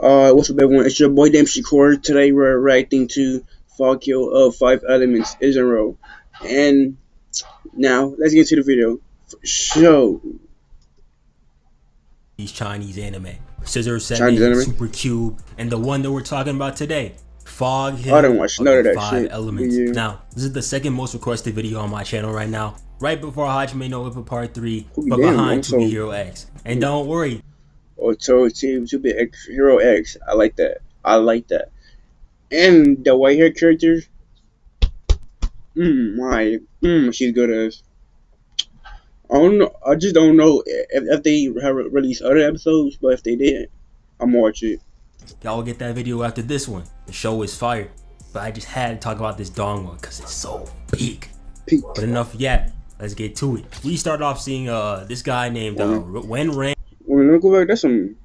What's up, everyone? It's your boy Dame Shakur. Today we're reacting to Fog Hill of Five Elements is in a row. And now let's get to the video. Show These Chinese anime. Scissor Chinese 7, anime. Super Cube, and the one that we're talking about today, Fog I don't Hill watch of none the of that Five shit. Elements. Yeah. Now, this is the second most requested video on my channel right now, right before Hajime no Ippo Part 3, Oh, but damn, behind I'm To Be so. Hero X. And don't worry, Oh, Team Super X Hero X. I like that. I like that. And the white hair character. She's good as. I don't know. I just don't know if they have released other episodes, but if they did, I'm gonna watch it. y'all will get that video after this one. The show is fire. But I just had to talk about this dong one because it's so big. Peak. But enough yet. Let's get to it. We start off seeing this guy named Wen Ran. When I go back, that's some.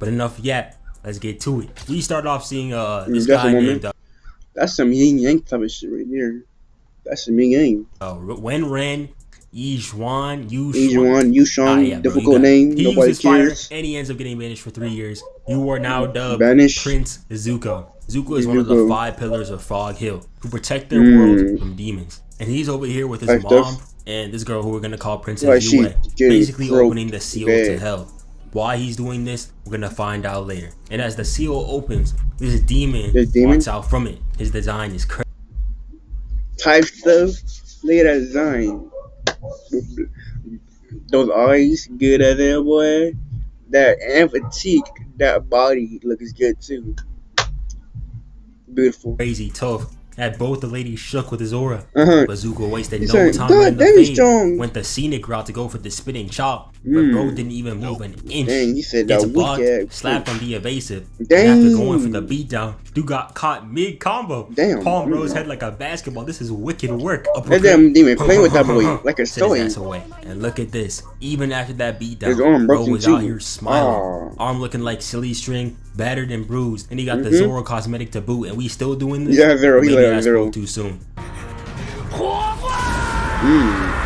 But enough yet. Let's get to it. We start off seeing this That's a guy woman. named That's some yin yang type of shit right there. That's some yin yang. Wen Ren Yi Xuan Yuan, Yushang, bro, difficult name. he Nobody uses fire cares. and he ends up getting banished for 3 years. You are now dubbed Banish. Prince Zuko. Zuko is one of the Zuko. 5 pillars of Fog Hill who protect their world from demons. And he's over here with his Like mom stuff. and this girl who we're gonna call Like Princess she Yue, getting basically broke opening the seal bad. to hell. Why he's doing this, we're gonna find out later. And as the seal opens, this demon walks out from it. His design is crazy. Type stuff. Look at that design. Those eyes, good as hell, boy. That emphatique, that body looks good too. Beautiful. Crazy tough. Had both the ladies shook with his aura. Uh-huh. But Zuko wasted He no said, time God, in the damn, he's fade. strong. Went the scenic route to go for the spinning chop. But bro didn't even move an inch. Dang, he said Gets that weak blocked, ass. slapped on the evasive. Dang. And after going for the beatdown, dude got caught mid-combo. Damn. Palm bro's head like a basketball. This is wicked work. That damn demon playing with that boy like a Set his toy. ass away. And look at this. Even after that beatdown, His arm bro broken was too. out here smiling. Aw. Arm looking like silly string, battered and bruised. And he got the Zoro cosmetic to boot. And we still doing this? Yeah, Zero. He Maybe like I Zero. spoke too soon.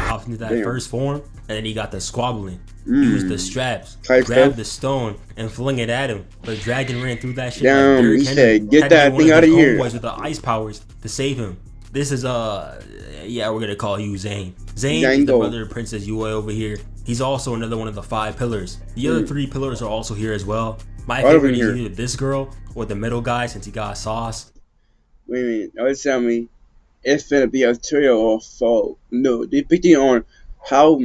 Pops into that first form, and then he got the squabbling. Used the straps, Type grabbed stuff. the stone, and fling it at him. But Dragon ran through that shit. Damn, like Derrick he Henry. said, "Get Had to that be one thing of out of his here." homeboys with the ice powers to save him. This is yeah, we're gonna call you Zane. Zane is the Django. brother of Princess Yue over here. He's also another one of the 5 pillars. The other 3 pillars are also here as well. My All of favorite them is here. either this girl or the middle guy since he got sauce. Wait a minute. Don't tell me it's gonna be a trio or fall. No, depending on how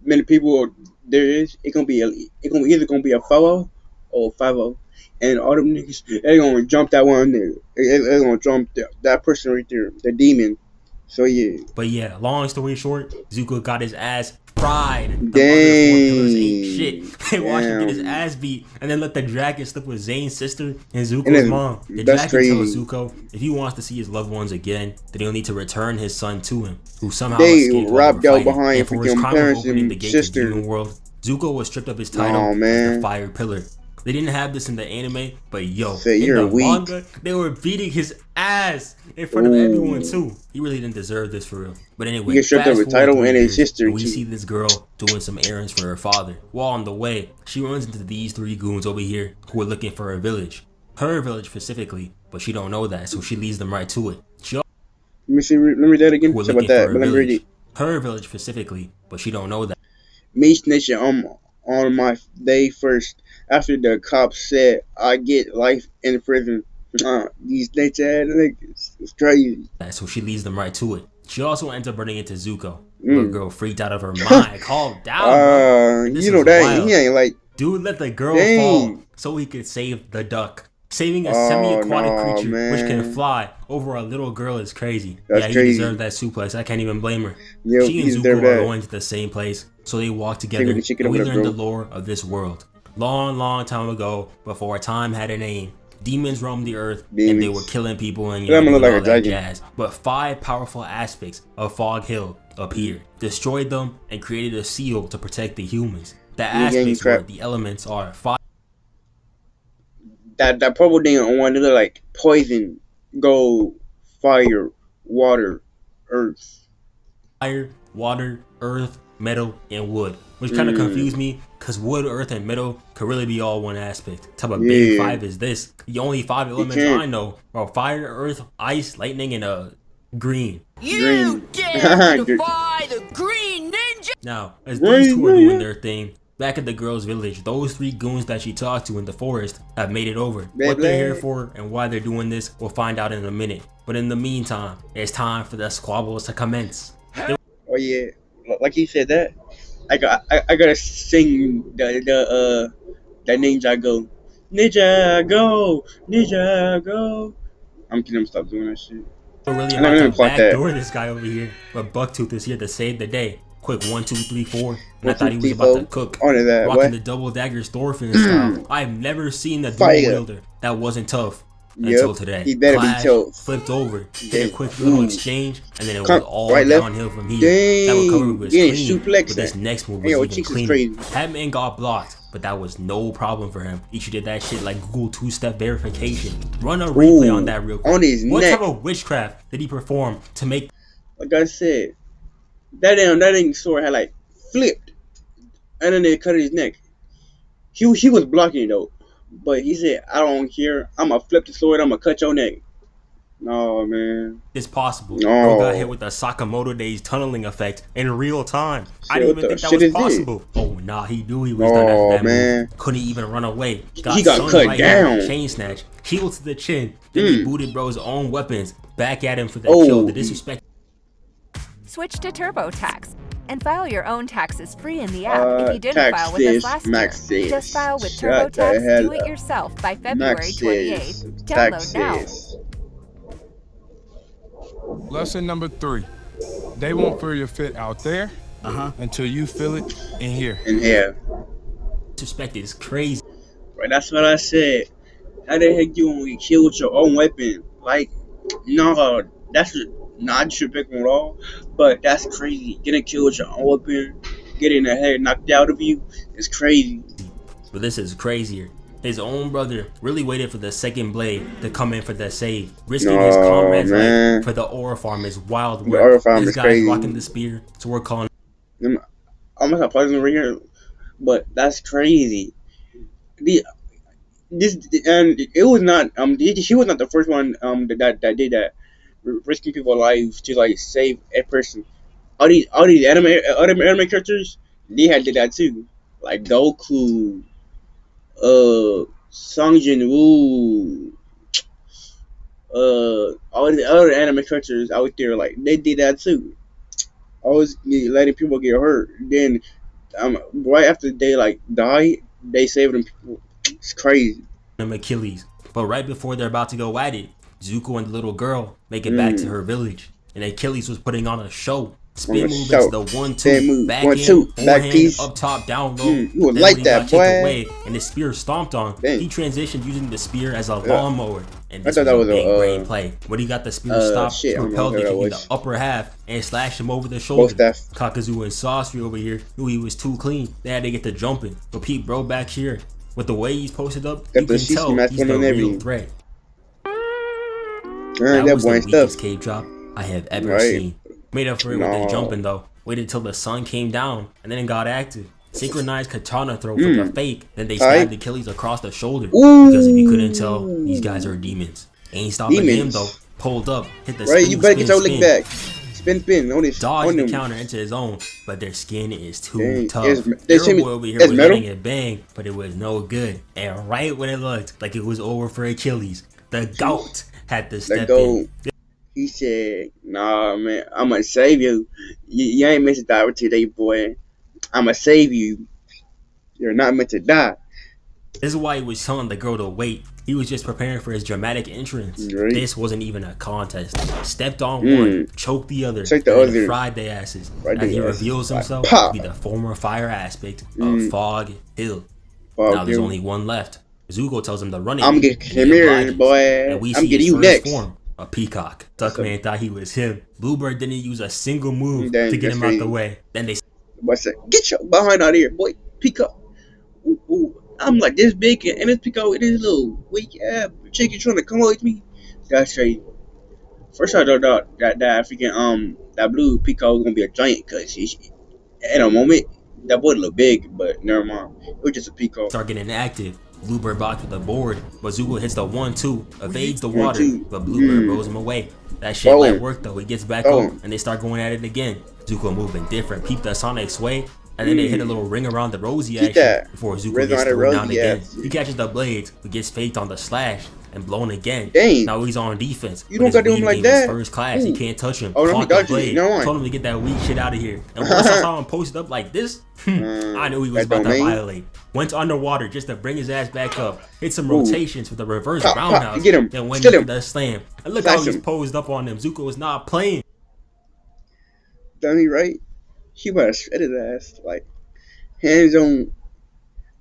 many people there is, it gonna be either gonna be a 4 or 5, and all them niggas they gonna jump that one there. They gonna jump that person right there, the demon. So yeah. But yeah, long story short, Zuko got his ass fried. The other 4 Dang. pillars ain't shit. They watched him get his Damn. ass beat and then let the dragon slip with Zane's sister and Zuko's And then- mom. The that's dragon tells crazy. Zuko if he wants to see his loved ones again, then he'll need to return his son to him, who somehow They escaped while robbed they were out fighting. behind And for his freaking crime of parents opening and the gate sister. to Demon World, Zuko was stripped of his title Aw, as man. the Fire Pillar. They didn't have this in the anime, but yo, Say, in you're the weak. manga, they were beating his ass in front of everyone too. He really didn't deserve this for real. But anyway, He gets stripped of fast his title forward 3 and his years, sister, and we too. see this girl doing some errands for her father. While on the way, she runs into these 3 goons over here who are looking for a village. Her village specifically, but she don't know that, so she leads them right to it. She Let me see. Let me read that again. who are Sorry about looking that, for but a let me read village. it. Her village specifically, but she don't know that. Me snitching on my day first after the cops said I get life in prison. These snitch ass niggas. It's crazy. So she leads them right to it. She also ends up running into Zuko. Mm. Little girl freaked out of her mind. Calm down, bro. This You know is that wild. he ain't like. Dude let the girl Dang. fall so he could save the duck. Saving a Oh, semi-aquatic no, creature which can man. fly over a little girl is crazy. That's yeah, he crazy. deserved that suplex. I can't even blame her. Yo, She he and Zuko deserved are that. going to the same place, so they walk together. Taking the chicken And we over the learn the throat. lore of this world. Long, long time ago, before time had a name, demons roamed the earth and they Demons. were killing people and That man look doing like all a that dragon. jazz. But 5 powerful aspects of Fog Hill appeared, destroyed them, and created a seal to protect the humans. The aspects were the elements are fire. That purple thing on one look like poison, gold, fire, water, earth. Fire, water, earth, metal, and wood, which kind of Mm. confused me because wood, earth, and metal could really be all one aspect. What type of big Yeah. five is this? The only five He elements I can't. know are fire, earth, ice, lightning, and green. You Green. dare to defy the Green Ninja? Now, as these Green. two are Yeah, doing yeah. their thing, back at the girls' village, those three goons that she talked to in the forest have made it over. Bad What they're here black. for and why they're doing this, we'll find out in a minute. But in the meantime, it's time for the squabbles to commence. Oh yeah. Like he said that. I gotta sing that ninja go. Ninja go. Ninja go. I'm kidding. Stop doing that shit. We're really And let about me, let to me plot that. backdoor this guy over here, but Bucktooth is here to save the day. Quick 1, 2, 3, 4, and I One, two, thought he was three, about to four. cook. On to that. Rocking What? the double dagger Thorfinn style. I've never seen a dual Fire. wielder that wasn't tough Yep. until today. He better be Clash, tough. flipped over, did a Then, quick little ooh. exchange, and then it was Come all right, left. downhill from here. That recovery Dang. was Getting clean, suplex. but this next move Hey, was yo, even cheeks is cleaner. crazy. That man got blocked, but that was no problem for him. He should did that shit like Google two-step verification. Run a replay on that real quick. On his What neck. type of witchcraft did he perform to make Like I said, that sword had like flipped, and then they cut his neck. He was blocking it though, but he said, "I don't care. I'ma flip the sword. I'ma cut your neck." No man. this possible? Bro got hit No. with the Sakamoto Days tunneling effect in real time. I Shit, didn't what even the think that shit was is this? possible. Oh nah, he knew he was done after Oh that man. move. Couldn't even run away. He got sunned cut right here with down. a chain snatch. Heel to the chin. Then he Mm. booted bro's own weapons back at him for the Oh. kill. The disrespect. Switch to TurboTax and file your own taxes free in the app if you didn't file with Taxes, us last Max year. says. Just file with Shut the TurboTax hell Do It up. Yourself by February Max 28th. says. Download now. Taxes. Lesson number 3. They won't feel your fit out there until you feel it in here. In here. Disrespect is crazy. Right, that's what I said. How the heck you only kill with your own weapon? Like, no, that's not disrespectful at all. But that's crazy. Getting killed with your own weapon, getting the head knocked out of you, is crazy. But this is crazier. His own brother really waited for the second blade to come in for the save, risking his No, comrade's man. life for the aura farm is wild The work. aura farm This is guy's crazy. rocking the spear, so we're calling I'm almost apologizing over here, but that's crazy. The this and it was not she was not the first one that did that, risking people's lives to like save a person. All these anime characters, they had did that too, like Goku, Sung Jin Woo, all the other anime characters out there, like they did that too. Always letting people get hurt. Then right after they like die, they save them people. It's crazy. him Achilles. But right before they're about to go at it, Zuko and the little girl make it back to Mm. her village, and Achilles was putting on a show. On Spin a move show. into the 1-2, Spin move. back 1-2, in, back forehand, piece. up top, down low. You would Then like when he that, got kicked boy. away and the spear stomped on, Dang. he transitioned using the spear as a Yeah. lawnmower. And I this thought that was was a a, big brain play. When he got the spear stopped, shit, I don't know propelled what it, that kicking the was. upper half and slashed him over the shoulder. Both staff. Kakazu and Sasori over here knew he was too clean. They had to get to jumping. But Pete Bro back here, with the way he's posted up, Got you the can Shishi tell mask he's on the and real everything. threat. That That was boy the ain't weakest stuff. cave drop I have ever Right. seen. Made up for it with the No. jumping though. Waited till the sun came down and then got active. Synchronized katana throw for the fake. Then they stabbed Aight. Achilles across the shoulder. Ooh. Because if you couldn't tell, these guys are demons. Ain't stopping him Demons. though. Pulled up, hit the Right, spin, you better get your spin, lick spin. back. Spin on this. Dodge On the them. counter into his own, but their skin is too Dang, tough. there's Their boy over here there's was metal? letting it bang, but it was no good. And right when it looked like it was over for Achilles, the goat had to Let step go. in. He said, "Nah, man, I'ma save you. You ain't meant to die today, boy. I'ma save you. You're not meant to die." This is why he was telling the girl to wait. He was just preparing for his dramatic entrance. Right. This wasn't even a contest. Stepped on Mm. one, choked the other, Check the and then other. fried their asses. Fried As he their asses. reveals Like, himself pop. to be the former fire aspect Mm. of Fog Hill. Fuck Now there's you. only one left. Zuko tells him to run it. I'm getting and he come here, obliges. boy. And we I'm see getting his you first next. form, a peacock. Duckman thought he was him. Bluebird didn't use a single move Dang, to get that's him out the crazy. way. Then they Boy said, "Get your behind out of here, boy. Peek up." Ooh, ooh. I'm like this big and this peacock with this little weak ass chicken trying to come with me. That's crazy. First I thought that freaking that blue peacock was gonna be a giant, cause in a moment, that boy looked big, but never mind. It was just a peacock. Start getting active. Bluebird blocks with the board, but Zuko hits the 1-2, evades the One, water, two. but Bluebird blows him away. That shit Throw light him. work though. He gets back Throw up him. and they start going at it again. Zuko moving different. Peep the Sonic sway, and then they hit a little ring around the Rosie Get action that. before Zuko Rhythm gets on the thrown down Rosie again. action. He catches the blades, but gets faked on the slash and blown again. Dang. Now he's on defense. You but don't his gotta do him weave like game that. is first class. He Ooh. can't touch him. Oh, no, he Caught the dodged it. blade. No one. Told him to get that weak shit out of here. And once I saw him posted up like this, I knew he was that about to domain. violate. Went underwater just to bring his ass back up. Hit some Ooh. rotations with a reverse Pop, roundhouse. get him. Then went Get into him. the slam. And look Slash how he's him. posed up on him. Zuko was not playing. Dummy, right? He about to shred his ass. Like, hands on.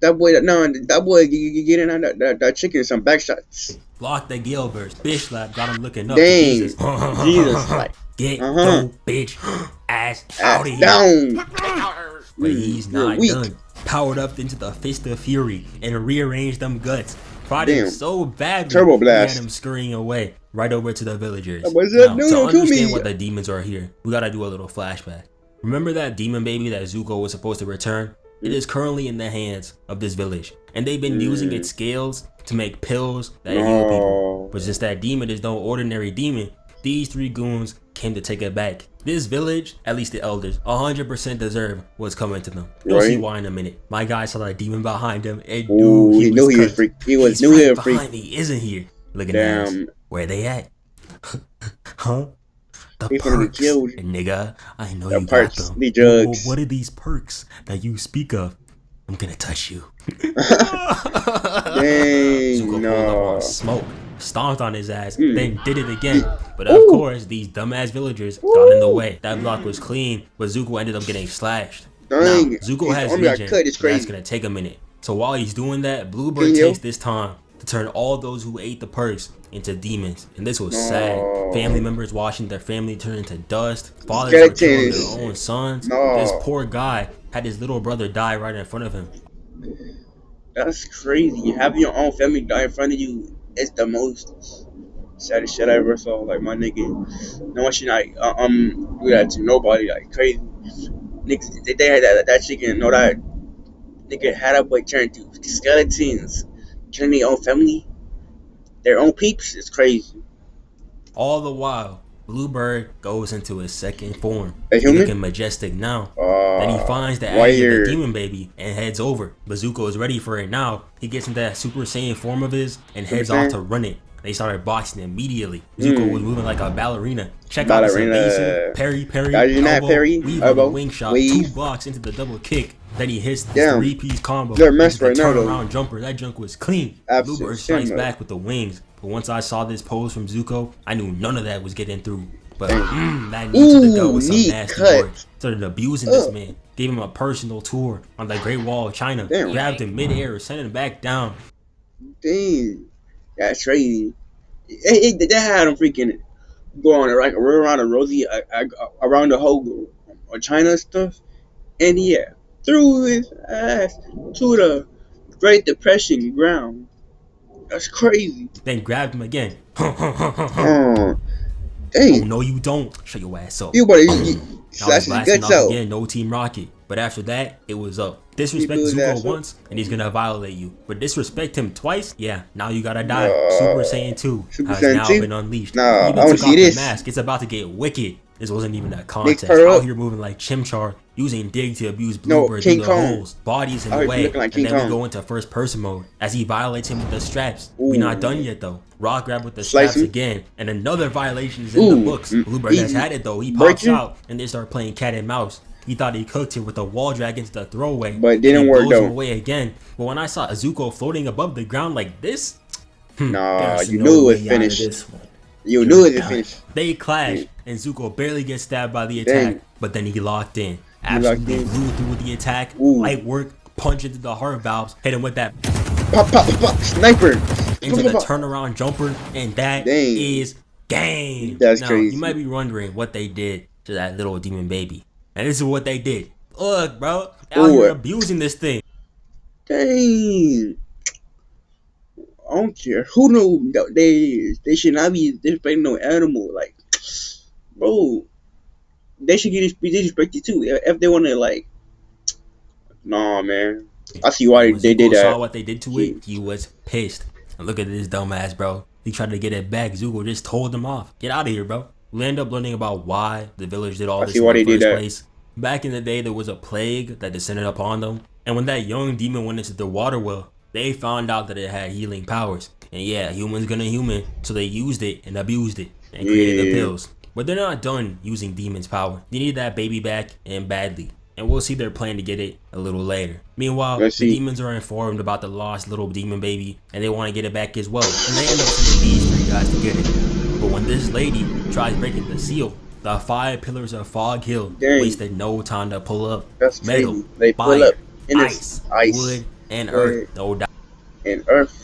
That boy, that boy getting on that chicken some back shots. Blocked the Gale burst. Bitch slap. Got him looking up. Dang. Jesus. Jesus, like, Get uh-huh. your bitch ass out of here. down. But he's You're not weak. done. Powered up into the fist of fury and rearranged them guts. Fought him Damn. so badly. Turbo He blast. had him scurrying away right over to the villagers. What's that? Now, No, to don't kill understand me. what the demons are here, we gotta do a little flashback. Remember that demon baby that Zuko was supposed to return? It is currently in the hands of this village, and they've been using its scales to make pills that heal people. But since that demon is no ordinary demon, these three goons came to take it back. This village, at least the elders, 100% deserve what's coming to them. You'll see Right. why in a minute. My guy saw that demon behind him and Ooh, knew he knew he was cursed. freak. He was He's knew he right was freak. behind me, isn't he? Looking Damn. at us. Where they at? Huh? The He finna be perks, killed. nigga. I know The you perks, got them. the drugs. What are these perks that you speak of? I'm gonna touch you. Dang, Zuko pulled up no. on smoke, stomped on his ass, Mm. then did it again. But of course, these dumbass villagers got in the way. That block was clean, but Zuko ended up getting slashed. Now, Dang, Zuko his has arm got vision, cut, it's but that's crazy. gonna take a minute. So while he's doing that, Bluebird Can you? takes this time to turn all those who ate the perks into demons. And this was sad. No. Family members watching their family turn into dust. Fathers are killing Skeletons. their own sons. No. This poor guy had his little brother die right in front of him. That's crazy. Having your own family die in front of you is the most saddest shit I ever saw. Like, my nigga, no one should not do that to nobody. Like, crazy. Niggas, they had that chicken. Know that nigga had a boy turn to skeletons, killing their own family, their own peeps. It's crazy. All the while, Bluebird goes into his second form. A He's human? looking majestic now. Then he finds the right Aggie of here. the demon baby and heads over. Zuko is ready for it now. He gets into that Super Saiyan form of his and heads Super off Saiyan? to run it. They started boxing immediately. Zuko was moving like a ballerina. Check out Ballerina. this evasive, parry, Dodging that elbow, parry, weave elbow, on the wing shot, weave. 2 blocks into the double kick. Then he hits this Damn. 3-piece combo. They're messed Into the right now, though. turnaround jumper. That junk was clean. Absolute Bluebird strikes shit, back with the wings. But once I saw this pose from Zuko, I knew none of that was getting through. But that knee to the gut was some knee nasty cut. work. Started abusing this man. Gave him a personal tour on the Great Wall of China. Damn. Grabbed him midair, sent him back down. Dang, that's crazy. They had him freaking go on like around the Rosie, around the whole China stuff, and yeah, threw his ass to the Great Depression ground. That's crazy. Then grabbed him again. Oh, Oh, dang, no, you don't. Shut your ass up. you better Now slash he's his blasting guts off out. again, no Team Rocket. But after that, it was up. Disrespect He blew his ass Zuko up. once, and he's gonna violate you. But disrespect him twice, yeah, now you gotta die. Super Saiyan 2 Super has Saiyan now 2? been unleashed. Nah, He I even wanna took see off this. the mask. It's about to get wicked. This wasn't even a contest. her Out up. here moving like Chimchar, using Dig to abuse No, Bluebird King through the Kong. holes. Bodies in Out the here way. looking like King and then Kong. we go into first person mode as he violates him with the straps. We're Ooh. not done yet though. Rock grab with the Slice straps him. again. And another violation is in the Ooh. books. Bluebird has Easy. had it though. He Break pops you. out and they start playing cat and mouse. He thought he cooked it with a wall drag into the throwaway. But it and didn't he work, blows though. him away again. But when I saw Zuko floating above the ground like this, Nah, There's you no knew it was way out of finished. this one. You knew it was finished. they clash and Zuko barely gets stabbed by the attack. Dang. But then he locked in. locked Absolutely in. blew through the attack. Ooh. Light work, punch into the heart valves, hit him with that Pop, pop, pop, pop, sniper. into Pop, the pop, pop. turnaround jumper, and that Dang. is game. That's now, crazy. you might be wondering what they did to that little demon baby. And this is what they did. Look, bro, out Ooh. here abusing this thing. Dang. I don't care who knew that they should not be disrespecting no animal. Like, bro, they should get disrespected too if they want to like Nah, man. I see why And when they did Zuko saw that. what they did to it, he was pissed. And look at this dumbass, bro. He tried to get it back. Zuko just told him off. Get out of here, bro. We end up learning about why the village did all I this see in why the they did first that. place. Back in the day, there was a plague that descended upon them. And when that young demon went into the water well, they found out that it had healing powers. And yeah, humans gonna human, so they used it and abused it and created the Yeah. pills. But they're not done using demons' power. They need that baby back, and badly. And we'll see their plan to get it a little later. Meanwhile, Let's the see. demons are informed about the lost little demon baby, and they want to get it back as well. And they end up sending these three guys to get it. But when this lady tries breaking the seal, the 5 pillars of Fog Hill Dang. wasted no time to pull up. That's Metal, crazy. They pull fire, up in this ice, ice, wood, and wood, earth. No doubt and earth.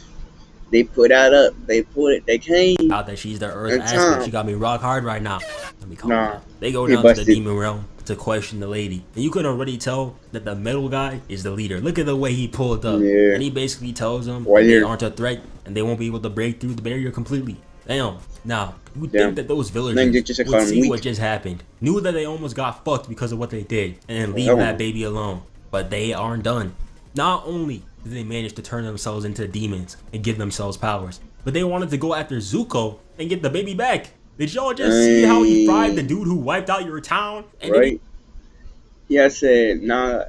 They put that up. They put it. They came. that she's the earth In aspect. time. She got me rock hard right now. Let me calm Nah. down. They go He down to the busted. demon realm to question the lady. And you can already tell that the metal guy is the leader. Look at the way he pulled up. Yeah. And he basically tells them Right that they here. aren't a threat and they won't be able to break through the barrier completely. Damn. Now, you would Damn. think that those Then villagers they just would call him see weak. what just happened, knew that they almost got fucked because of what they did, and then leave Hell that no. baby alone. But they aren't done. Not only did they manage to turn themselves into demons and give themselves powers, but they wanted to go after Zuko and get the baby back. Did y'all just see how he fried the dude who wiped out your town? And then Right? Yeah, I said, nah.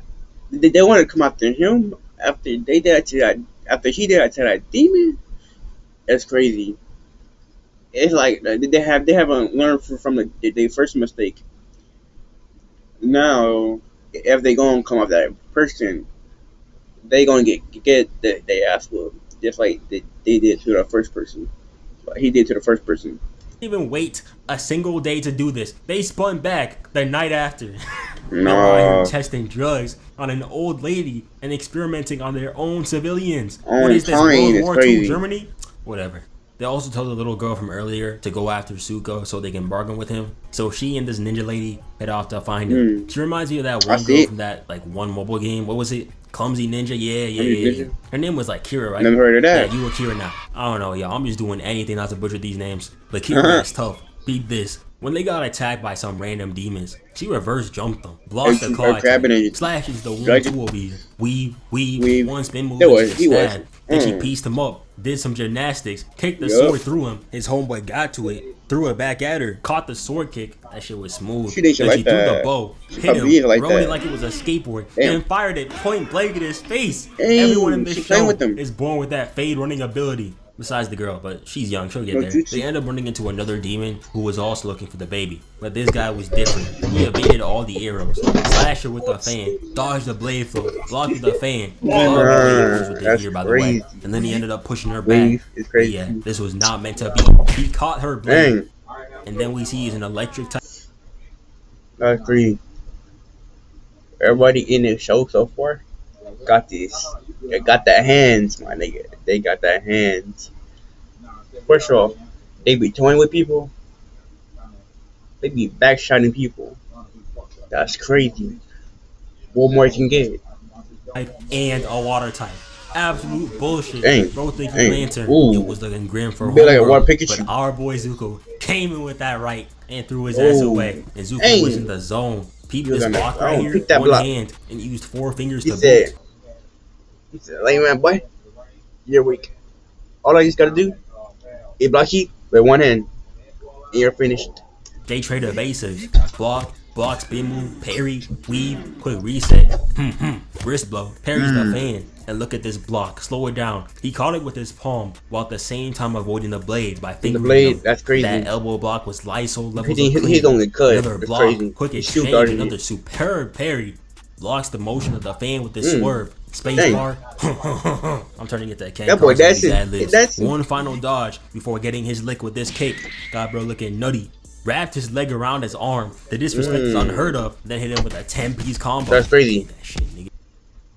They want to come after him after they did that to that. After he did that to that demon. That's crazy. It's like they haven't learned from their first mistake. Now, if they gonna come after that person, they gonna get they ass whooped just like they did to the first person. Like he did to the first person. even wait a single day to do this. They spun back the night after. They were out here No. testing drugs on an old lady and experimenting on their own civilians. On What is this, plane, World it's War crazy. II Germany? Whatever. They also told the little girl from earlier to go after Zuko so they can bargain with him. So she and this ninja lady head off to find him. She reminds me of that one I girl see. from that like one mobile game. What was it? Clumsy Ninja? Yeah. Ninja? Her name was like Kira, right? Never heard of that. Yeah, you were Kira now. I don't know, y'all. I'm just doing anything not to butcher these names. But Kira is tough. Beat this. When they got attacked by some random demons, she reverse jumped them, blocked the claw grabbing attack, it. slashes the one Dragon. tool beat, weave, Weave. one spin move, That and was- just he was. stab. Then she Mm. pieced him up, did some gymnastics, kicked the Yup. sword through him. His homeboy got to it, threw it back at her, caught the sword kick. That shit was smooth. She did shit Then like she threw the that. bow, She hit probably is him, like rode that. it like it was a skateboard, Damn. and fired it point blank in his face. Dang, Everyone in this she playing show with them. is born with that fade running ability. Besides the girl, but she's young, she'll get No there. jutsu. They end up running into another demon who was also looking for the baby. But this guy was different. He evaded all the arrows, slashed her with the fan, dodged the blade flow, blocked with the fan. Love the way he moves with his That's ear, by the way. crazy. And then he ended up pushing her back. Wave is crazy. Yeah, this was not meant to be. He caught her blade. Dang. And then we see he's an electric type. That's crazy. Everybody in the show so far got this. They got the hands, my nigga. They got the hands. First off, they be toying with people. They be backshotting people. That's crazy. What more you can get? And a water type. Absolute bullshit. Dang. Bro thinking Dang. Lantern. Ooh. It was looking grim for Be like a Homeworld, water Pikachu. but our boy Zuko came in with that right and threw his ass Ooh. away. And Zuko Dang. was in the zone. Peeped He was this on the block right zone. here, Peep that one block. hand, and used 4 fingers He to said, boot. lame man, boy, you're weak. All I just gotta do is block you with one hand, and you're finished. They trade evasives. Block, spin move, parry, weave, quick reset. Wrist blow, parries the fan. And look at this block, slow it down. He caught it with his palm while at the same time avoiding the blades by fingering blade, them. that's crazy. That elbow block was Lysol levels He- of he- clean. he's only cut. Another That's block, crazy. quick He still exchange, guarding another it. superb parry. Blocks the motion of the fan with this swerve. Space Dang. bar. I'm turning it to Ken That boy, Carson with that's these it. ad-libs. That's it. One final dodge before getting his lick with this cake. God, bro, looking nutty. Wrapped his leg around his arm. The disrespect is unheard of. Then hit him with a 10-piece combo. That's crazy. That shit, nigga.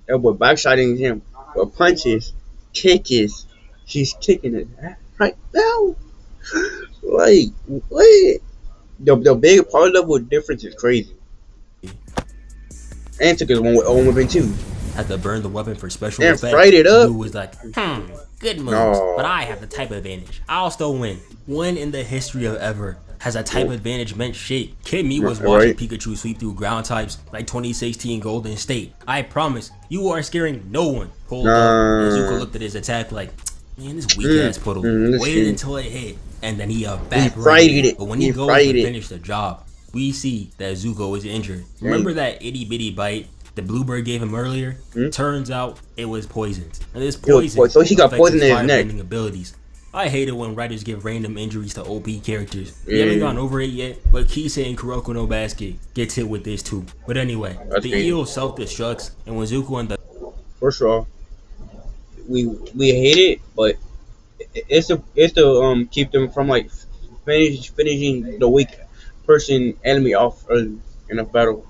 That boy backshotting him with punches, kicks. She's kicking it right now. Like, what? The big power level difference is crazy. And took his own weapon too. Had to burn the weapon for special And effect. fried it up. Dude was like, good moves, No. but I have the type advantage. I'll still win. When in the history of ever has a type advantage meant shit. Kid me was watching Right. Pikachu sweep through ground types like 2016 Golden State. I promise, you are scaring no one. Pulled up, and Zuko looked at his attack like, man, this weak ass puddle. Waited until it hit, and then he He evaporated. fried it. But when He he goes fried to it. finish the job, we see that Zuko is injured. Remember that itty bitty bite the Bluebird gave him earlier? Turns out it was poisoned. And this poison So he got affects poison his in his neck. firebending abilities. I hate it when writers give random injuries to OP characters. We Yeah. haven't gone over it yet, but Kisa and Kuroko no Basket gets hit with this too. But anyway, That's the crazy. eel self-destructs, and when Zuko and the First of all, we hate it, but it's to keep them from like finishing the weak person enemy off early in a battle.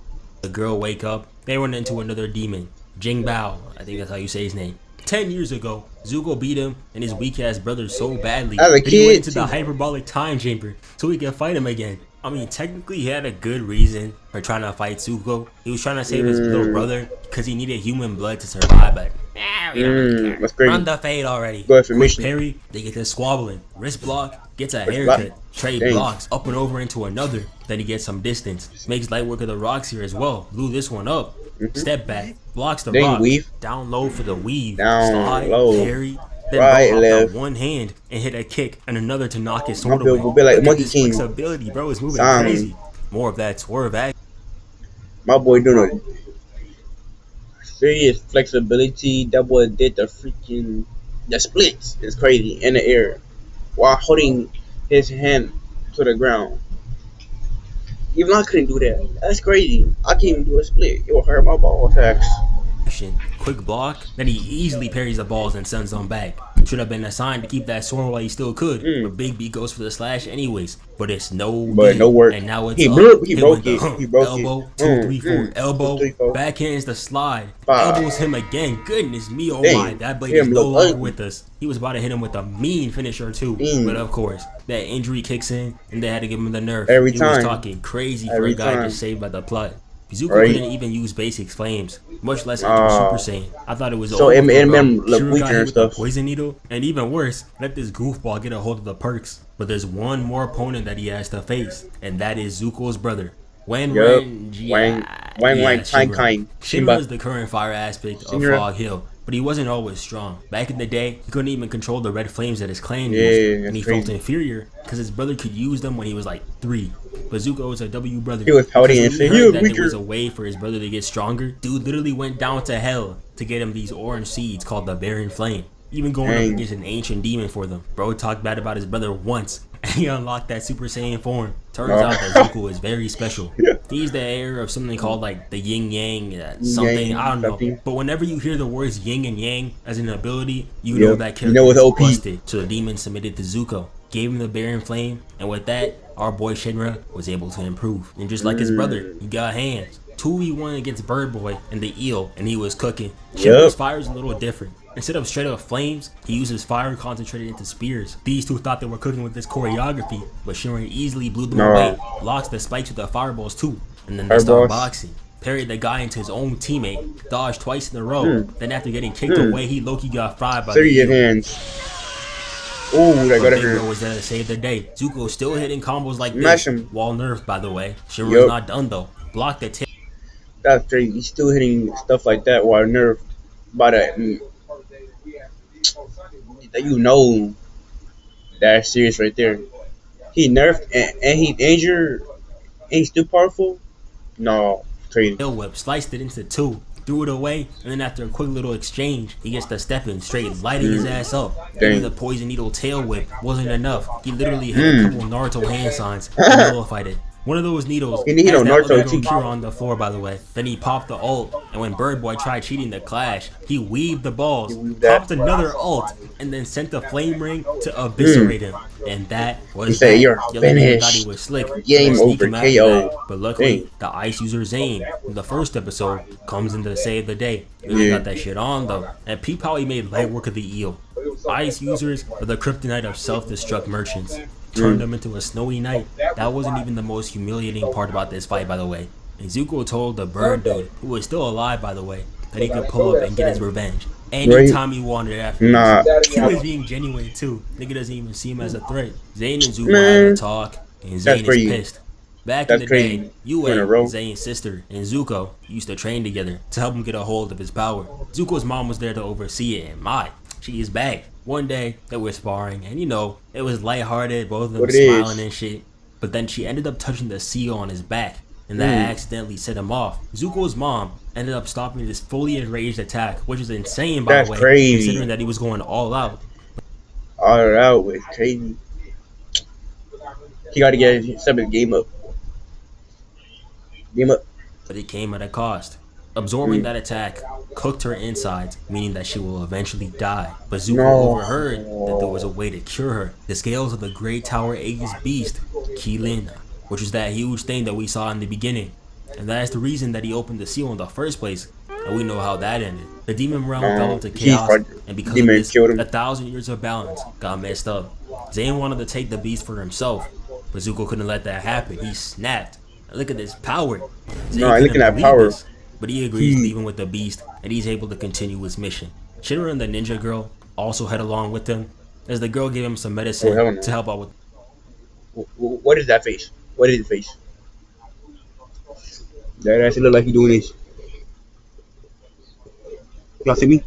girl wake up, they run into another demon, Jing Bao. I think that's how you say his name. 10 years ago, Zuko beat him and his weak ass brother so badly As a that he went kid, into the hyperbolic time chamber so he could fight him again. I mean, technically, he had a good reason for trying to fight Zuko. He was trying to save his little brother because he needed human blood to survive. But we don't really care. That's crazy. Run the fade already. Go ahead for Quick mission. parry, they get this squabbling. Wrist block, gets a Wrist haircut. block. Trade Dang. blocks up and over into another. Then he gets some distance. Makes light work of the rocks here as well. Blew this one up. Step back, blocks the Dang, rock. weave. Down low for the weave. Down Slide, low. parry. Then Right, bro hopped left. on one hand and hit a kick and another to knock his sword My build away. will be like Look at Monkey this King. flexibility, bro. Is moving Sound. crazy. More of that swerve action. My boy doing a serious flexibility. That boy did the splits. It's crazy in the air while holding his hand to the ground. Even I couldn't do that. That's crazy. I can't even do a split. It will hurt my ball attacks. Quick block, then he easily parries the balls and sends them back. Should have been assigned to keep that sword while he still could, but Big B goes for the slash anyways. But it's no work. And now it's He up. broke Hit it. with the He broke elbow, it. 2, 3, 4, 2, elbow, 3, 4. backhands the slide, 5. elbows him again. Goodness me, oh Dang, my, that blade him is no look longer ugly. with us. He was about to hit him with a mean finisher too, but of course, that injury kicks in and they had to give him the nerf. Every he time. was talking crazy for Every a guy time. just saved by the plot. Zuko Right. couldn't even use basic flames, much less enter Super Saiyan. I thought it was So over. it made bro. him look Shiro weaker got hit and with the stuff. poison needle, and even worse, let this goofball get a hold of the perks. But there's one more opponent that he has to face, and that is Zuko's brother, Wen Yup. Ren. Wang, Kind. Shinra Simba. is the current fire aspect of Shinra. Fog Hill, but he wasn't always strong. Back in the day, he couldn't even control the red flames that his clan Yeah, used, and that's he felt crazy. inferior because his brother could use them when he was like 3. But Zuko was a W brother. He was pouting Because and when said, he "He heard was that weaker." there was a way for his brother to get stronger, dude literally went down to hell to get him these orange seeds called the Barren Flame. Even going Dang. up against an ancient demon for them. Bro talked bad about his brother once, and he unlocked that Super Saiyan form. Turns Oh. out that Zuko is very special. Yeah. He's the heir of something called like the Yin Yang, something, Yang, I don't know. something. But whenever you hear the words Yin and Yang as an ability, you Yeah. know that You character know it's is OP. busted. So the demon submitted to Zuko, gave him the Barren Flame, and with that, our boy Shinra was able to improve. And just like his brother, he got hands. 2v1 against Bird Boy and the eel, and he was cooking. Shinra's fire is a little different. Instead of straight up flames, he uses fire concentrated into spears. These two thought they were cooking with this choreography, but Shinra easily blew them away. Blocks the spikes with the fireballs too, and then they start Fireballs. boxing. Parried the guy into his own teammate, dodged twice in a row. Then after getting kicked away, he low-key got fried by the Serious eel. hands. Ooh, that But got Big Bro her. was there to save the day. Zuko still hitting combos like Smash this, him. while nerfed by the way. Shinra's Yup. not done though. Blocked the tail. That's crazy. He's still hitting stuff like that while nerfed by that. You know that's serious right there. He nerfed and he injured and he's still powerful. No, crazy. Tail whip, sliced it into 2, threw it away, and then after a quick little exchange, he gets the step in straight, lighting his ass up. Even the poison needle tail whip wasn't enough. He literally had a couple Naruto hand signs and nullified it. One of those needles And he has hit on that Naruto other too. Kira on the floor, by the way. Then he popped the ult, and when Bird Boy tried cheating the clash, he weaved the balls, weaved that. popped another ult, and then sent the flame ring to eviscerate him. And that was He said, that. "You're Yelena even finished. thought he was slick. so Game they sneak over, him after KO. that. But luckily, Dang. the ice user Zane from the first episode comes in to save the day. Really got that shit on though. And peep how he made light work of the eel. Ice users are the kryptonite of self-destruct merchants. Turned them into a snowy night. That wasn't even the most humiliating part about this fight, by the way. And Zuko told the bird dude, who was still alive by the way, that he could pull up and get his revenge anytime he wanted after Nah. this. He was being genuine too. Nigga doesn't even see him as a threat. Zane and Zuko had a talk. and That's Zane is crazy. pissed. Back in That's the day, crazy. 2 in a Yue, row. Zane's sister, and Zuko used to train together to help him get a hold of his power. Zuko's mom was there to oversee it, and she is back. One day, they were sparring, and it was lighthearted, both of them What it smiling is? and shit. But then she ended up touching the seal on his back, and that Mm. accidentally set him off. Zuko's mom ended up stopping this fully enraged attack, which is insane, by the That's way, considering crazy. that he was going all out. All out with crazy. He got to get his seventh game up. Game up. But it came at a cost. Absorbing Mm. that attack cooked her insides, meaning that she will eventually die. But Zuko No. overheard that there was a way to cure her. The scales of the Great Tower Aegis beast, Kilin, which is that huge thing that we saw in the beginning. And that is the reason that he opened the seal in the first place. And we know how that ended. The demon realm fell into He's chaos, part. and because of Demon this, killed him. 1,000 years of balance got messed up. Zane wanted to take the beast for himself, but Zuko couldn't let that happen. He snapped. Look at this power. No, Zane I'm couldn't looking at believe power. this, but he agrees, He. leaving with the beast, and he's able to continue his mission. Shinra and the ninja girl also head along with him, as the girl gave him some Oh, medicine hell no. to help out with. What is that face? What is the face? That actually look like he doing this. Y'all see me?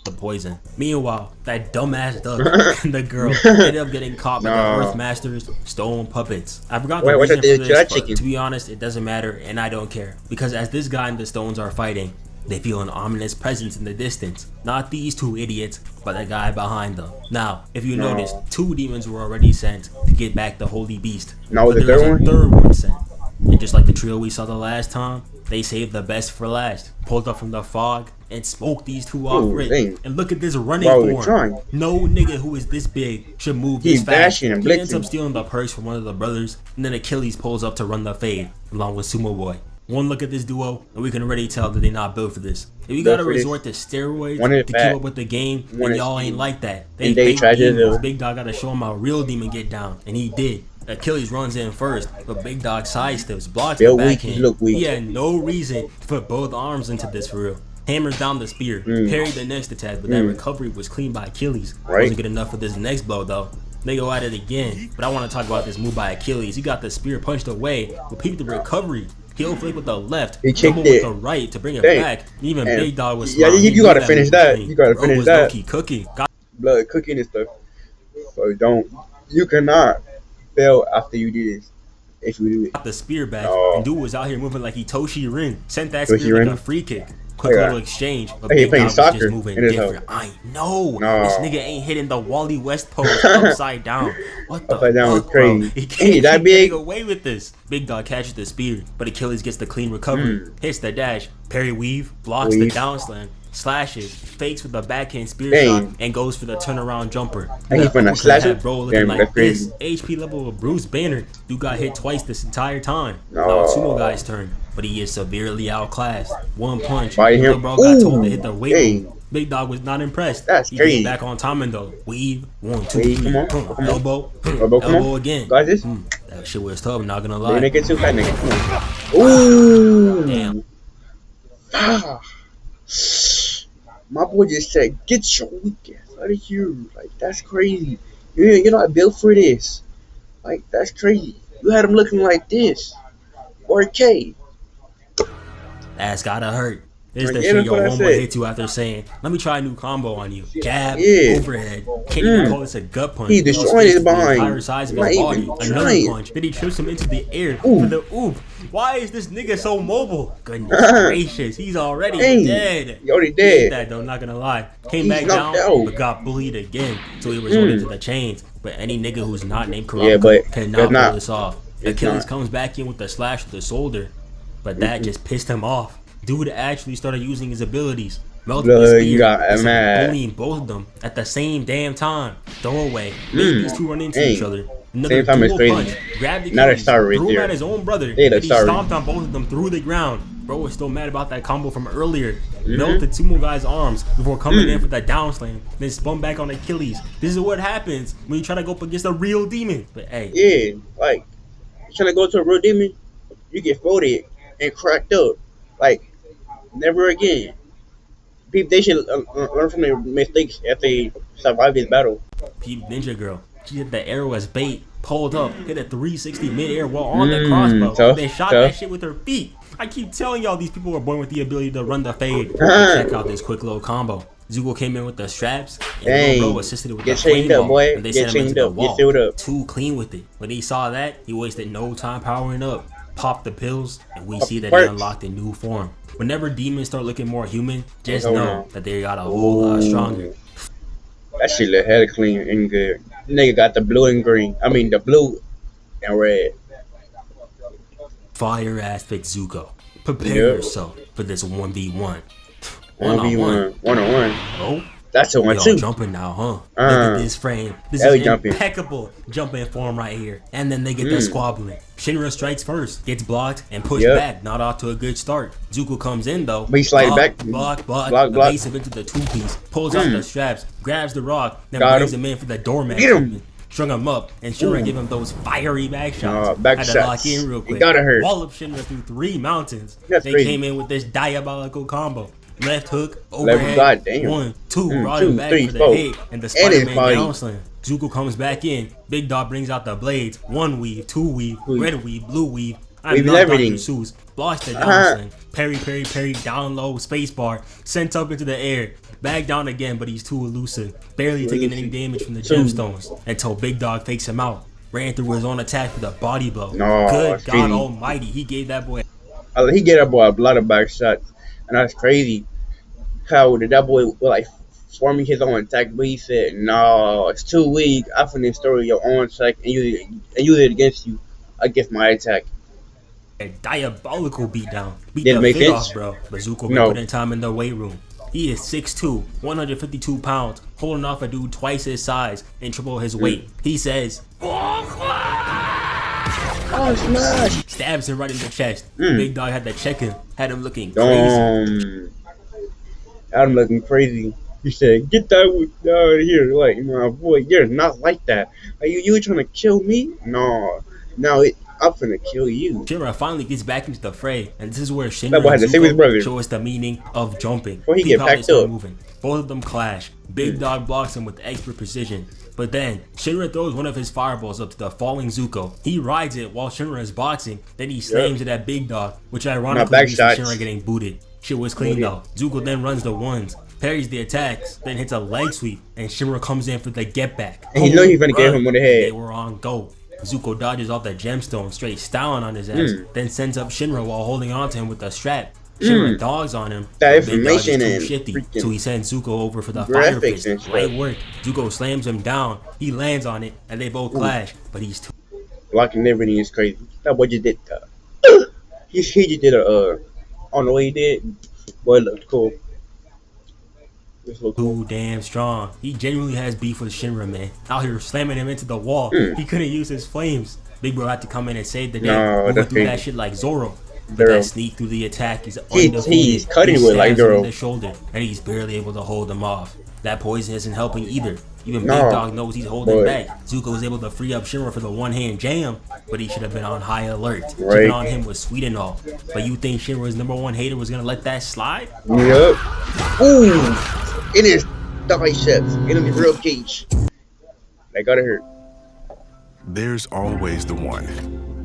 The poison. Meanwhile, that dumbass duck and the girl ended up getting caught by the No. Earthmaster's stone puppets. I forgot Wait, the what's reason that for to this, that but chicken? to be honest, it doesn't matter, and I don't care. Because as this guy and the stones are fighting, they feel an ominous presence in the distance. Not these two idiots, but the guy behind them. Now, if you No. notice, 2 demons were already sent to get back the holy beast. Now But with the there was third a one? third one sent. And just like the trio we saw the last time, they saved the best for last. Pulled up from the fog and smoked these two off Ooh, rip. dang. And look at this running Wow, we're form. trying. No nigga who is this big should move He's this fast. dashing and He ends blitzing. up stealing the purse from one of the brothers, and then Achilles pulls up to run the fade, along with Sumo Boy. One look at this duo, and we can already tell that they're not built for this. If you gotta Built for this. resort to steroids One is to fat. keep up with the game, One then is y'all ain't skinny. like that. They And they fake tried to demons. do- Big Dog gotta show him how real demon get down, and he did. Achilles runs in first, but Big Dog sidesteps, blocks the They're weak, he backhand. look weak. He had no reason to put both arms into this for real. Hammers down the spear, parried the next attack, but that recovery was clean by Achilles. Right. Wasn't good enough for this next blow though. They go at it again, but I want to talk about this move by Achilles. He got the spear punched away, but peep the recovery. Heel flick with the left, He double kicked with it. the right to bring it Dang. back. Even And- Big Dog was yeah, smiling. you He knew gotta that finish move was that. clean. You gotta Bro finish was that. low-key cooking. Got Blood cooking and stuff. So don't. You cannot fail after you do this. If you do it. the spear back, No. and dude was out here moving like Hitoshi Rin. Sent that Toshi spear like Rin? a free kick. Quick Yeah. little exchange, but Hey, he Big playing Dog was just soccer moving in his different. I know. No. This nigga ain't hitting the Wally West pose upside down. What the Upside down was fuck, bro? crazy. He Hey, can't that keep big? getting away with this. Big Dog catches the spear, but Achilles gets the clean recovery. Hits the dash, parry weave, blocks the Weave. down slam, slashes, fakes with the backhand spear Dang. shot, and goes for the turnaround jumper. And he That finna uppercut slash had it? Bro looking Damn, like that's crazy. this. HP level of Bruce Banner. Dude got hit twice this entire time. No. Now it's Sumo Guy's turn, but he is severely outclassed. One punch, By little him. bro got told to Ooh, hit the weight hey. room. Big Dog was not impressed. That's he crazy. came back on timing though. Weave, 1, 2, Weave, 3, come on, boom, come on. elbow, Elbow, come elbow on. again. Got this? That shit was tough. Not gonna They lie. make it too fat, nigga. Come on. Ooh. Damn. Ah. My boy just said, "Get your weak ass out of here!" Like that's crazy. You're not built for this. Like that's crazy. You had him looking like this. 4K. That's gotta hurt. This is the Yeah, shit that's your what I homeboy said. hit you after saying, "Let me try a new combo on you." Jab, Yeah. overhead. Can't even call this a gut punch. He It was destroyed his faced the behind. entire size of Not his even body. Another trying. punch. Then he trips him into the air Ooh. for the oop. Why is this nigga so mobile? Goodness gracious, he's already Dang. dead. He already He ate dead. that though, not gonna lie. Came He's back knocked down, out. but got bullied again. So he resorted to the chains. But any nigga who's not named Yeah, Kurapika but cannot it's not. pull this off. It's Achilles not. comes back in with the slash to the shoulder, but that just pissed him off. Dude actually started using his abilities. Melted the Blood, spear you got and started mad. bullying both of them at the same damn time. Throwaway. Made these two run into Dang. each other. Another Same time is dual crazy. punch. Grabbed the Not a Achilles, star right threw him there. at his own brother. They the and he star. stomped on both of them through the ground. Bro was still mad about that combo from earlier. Melted Sumo Guy's arms before coming in for that down slam. Then spun back on Achilles. This is what happens when you try to go up against a real demon. But hey, Yeah, like you trying to go to a real demon, you get folded and cracked up. Like never again. People they should learn from their mistakes if they survive this battle. Peep Ninja Girl. She hit the arrow as bait, pulled up, hit a 360 mid-air while on the crossbow, then shot that shit with her feet. I keep telling y'all these people were born with the ability to run the fade. But check out this quick little combo. Zuko came in with the straps, and Lil Bro assisted with the flame ball, and they sent him into the wall. Too clean with it. When he saw that, he wasted no time powering up, popped the pills, and we see that he unlocked a new form. Whenever demons start looking more human, just know that they got a whole lot stronger. That shit look hella clean and good. Nigga got the blue and green. I mean the blue and red. Fire ass fit Zuko. Prepare yourself for this 1v1. 1v1. 1-on-1. Oh, that's a 1-2. Jumping now, huh? Look at this frame. This is impeccable jumping form right here. And then they get the squabbling. Shinra strikes first, gets blocked, and pushed back. Not off to a good start. Zuko comes in though. But he slides back. Block. Evasive into the two-piece. Pulls out the straps, grabs the rock, then brings him in for the doormat. Get him. Strung him up, and Shinra give him those fiery back shots. Back Had to shots. lock in real quick. It gotta hurt. Wallop Shinra through 3 mountains. That's they crazy. came in with this diabolical combo. Left hook, overhead, 1, 2, brought him back for the hit, and the Spider-Man down slam. Zuko comes back in. Big Dog brings out the blades. 1 weave, 2 weave, red weave, blue weave. I'm not everything. Dr. Seuss. Blocks the down slam. Parry, down low, spacebar. Sent up into the air. Back down again, but he's too elusive. Barely taking any damage from the gemstones until Big Dog fakes him out. Ran through his own attack with a body blow. Good God Almighty, he gave that boy. He gave that boy a lot of back shots, and that's crazy. How did that boy like forming his own attack? But he said, "No, it's too weak. I finna store your own attack and use it against you. Against my attack." A diabolical beatdown. Beat Didn't the make fit sense. off, bro. But Zuko been putting time in the weight room. He is 6'2", 152 pounds, holding off a dude twice his size and triple his weight. He says, Oh, smash! Stabs him right in the chest. Big Dog had to check him, had him looking crazy. I'm looking crazy. He said, "Get that out of here!" Like, my boy, you're not like that. Are you trying to kill me? No, I'm finna kill you. Shinra finally gets back into the fray, and this is where Shinra and Zuko show us the meaning of jumping. Before he get packed up. Moving. Both of them clash. Big Dog blocks him with expert precision. But then, Shinra throws one of his fireballs up to the falling Zuko. He rides it while Shinra is boxing, then he slams it at Big Dog, which ironically leads to Shinra getting booted. Shit was clean though. Zuko then runs the ones, parries the attacks, then hits a leg sweep, and Shinra comes in for the get back. And he know he's gonna get him on the head. They were on go. Zuko dodges off the gemstone, straight styling on his ass, then sends up Shinra while holding on to him with a strap. Shinra dogs on him. That information is too shifty, so he sends Zuko over for the fire fist. Great work. Zuko slams him down. He lands on it, and they both clash. But he's too blocking everything is crazy. That boy just did. He just did a. On the way he did, boy, it looked cool. Too damn strong. He genuinely has beef with Shinra, man. Out here slamming him into the wall. He couldn't use his flames. Big Bro had to come in and save the day. Moving through that shit like Zoro. But that sneak through the attack is undefeated. He's cutting with like Zoro. The shoulder, and he's barely able to hold him off. That poison isn't helping either. Even Big Dog knows he's holding back. Zuko was able to free up Shinra for the one-hand jam, but he should have been on high alert. Keeping on him was sweet and all. But you think Shinra's #1 hater was gonna let that slide? Yep. Ooh, it is biceps. It is real cage. That gotta hurt. There's always the one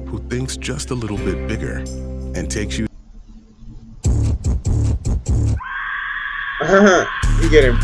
who thinks just a little bit bigger and takes you. You get him.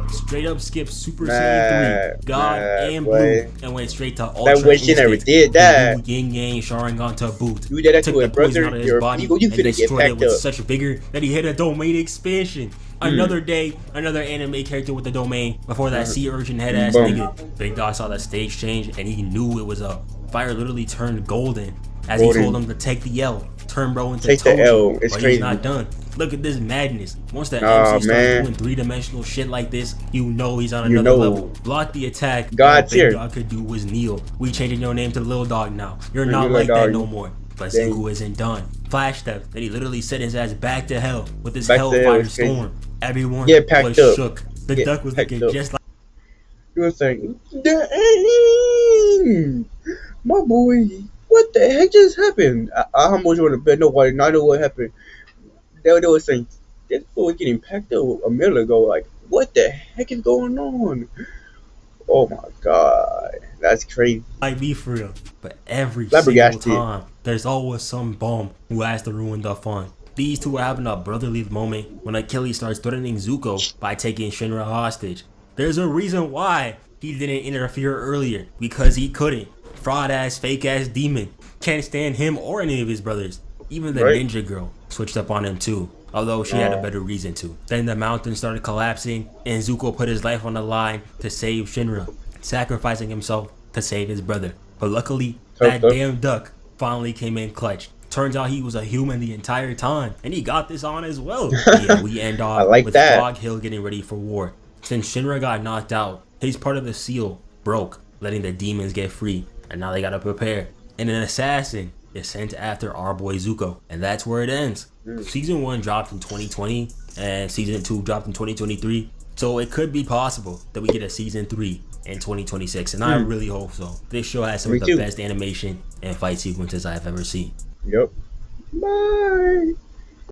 Straight up skipped Super Saiyan 3, God and Blue, and went straight to Ultra That way she never did that. Yin Yang Sharingan to boot. You did that took to the a brother. poison out of his body You and finna get destroyed it packed with up. such vigor that he hit a domain expansion. Another day, another anime character with the domain before that sea urchin head ass nigga. Big Dog saw that stage change and he knew it was up. Fire literally turned golden as he told him to take the L. Turn bro into Take the L. It's but crazy. he's not done. Look at this madness. Once that MC starts doing three-dimensional shit like this, you know he's on another level. Block the attack. God Big Dog could do was kneel. We changing your name to Lil Dog now. You're not like that no more. But Zuko isn't done. Flash step. Then he literally sent his ass back to hell with this hellfire storm. Everyone was shook. The duck was looking just like. You were saying, dang, my boy, what the heck just happened? I almost went to bed. Nobody not know what happened. They were saying, this boy was getting packed up a minute ago. Like, what the heck is going on? Oh my god, that's crazy. Might be for real, but every single Flabbergasted. time, there's always some bum who has to ruin the fun. These two are having a brotherly moment when Achilles starts threatening Zuko by taking Shinra hostage. There's a reason why he didn't interfere earlier, because he couldn't. Fraud ass, fake ass demon. Can't stand him or any of his brothers. Even the Right. ninja girl switched up on him too, although she had a better reason to. Then the mountain started collapsing, and Zuko put his life on the line to save Shinra, sacrificing himself to save his brother. But luckily, that damn duck finally came in clutch. Turns out he was a human the entire time, and he got this on as well. Yeah, we end I off like with that. Frog Hill getting ready for war. Since Shinra got knocked out, his part of the seal broke, letting the demons get free, and now they gotta prepare. And an assassin is sent after our boy Zuko, and that's where it ends. Season 1 dropped in 2020, and Season 2 dropped in 2023, so it could be possible that we get a Season 3 in 2026, and I really hope so. This show has some Me of the too. best animation and fight sequences I've ever seen. Yep. Bye.